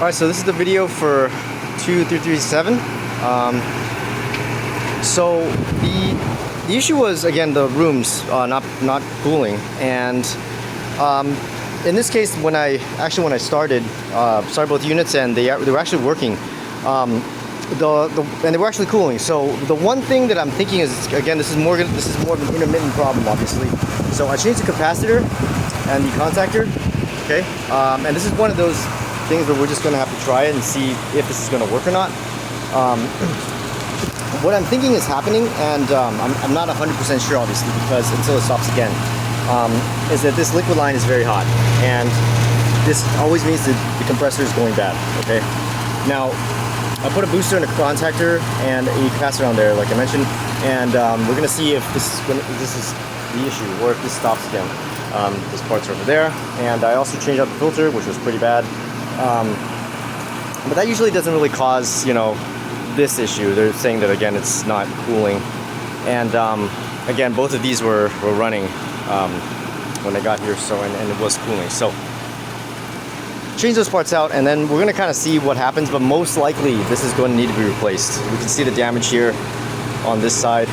Alright, so this is the video for 2337. So the issue was, again, the rooms not cooling, and in this case, when I started both units, and they were actually working, and they were actually cooling. So the one thing that I'm thinking is, again, this is more of an intermittent problem, obviously. So I changed the capacitor and the contactor. Okay, and this is one of those things where we're just going to have to try it and see if this is going to work or not. What I'm thinking is happening, and I'm not 100% sure, obviously, because until it stops again, is that this liquid line is very hot, and this always means that the compressor is going bad. Okay, now I put a booster and a contactor and a capacitor on there, like I mentioned, and we're going to see if this is the issue, or if this stops again. Those parts are over there, and I also changed out the filter, which was pretty bad. But that usually doesn't really cause, this issue. They're saying that, again, it's not cooling, and again, both of these were running when I got here, so and it was cooling. So change those parts out, and then we're going to kind of see what happens. But most likely, this is going to need to be replaced. We can see the damage here on this side.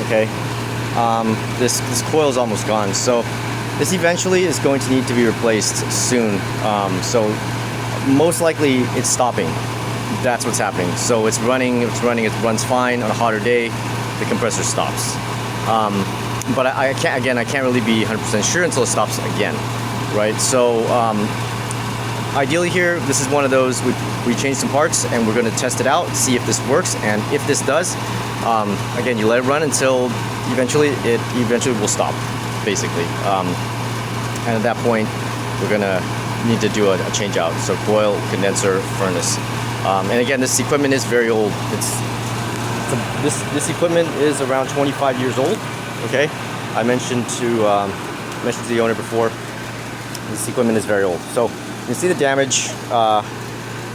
Okay. This coil is almost gone, so this eventually is going to need to be replaced soon. So most likely it's stopping. That's what's happening. So it runs fine on a hotter day. The compressor stops. But I can't really be 100% sure until it stops again, right? So ideally here, this is one of those we changed some parts, and we're going to test it out, see if this works, and if this does, again, you let it run until eventually it will stop, basically. And at that point, we're gonna need to do a change out. So coil, condenser, furnace. And again, this equipment is very old. This equipment is around 25 years old. Okay, I mentioned to the owner before, this equipment is very old. So you can see the damage.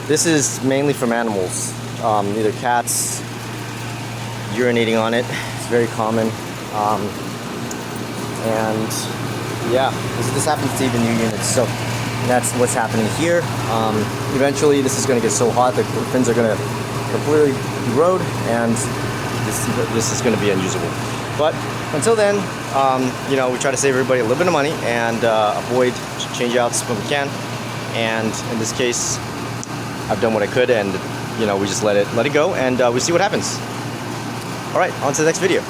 This is mainly from animals, either cats urinating on it. It's very common, and yeah, this happens to even new units. So that's what's happening here. Eventually, this is going to get so hot that the fins are going to completely erode, and this is going to be unusable. But until then, we try to save everybody a little bit of money and avoid change-outs when we can. And in this case, I've done what I could, and we just let it go, and we see what happens. All right, on to the next video.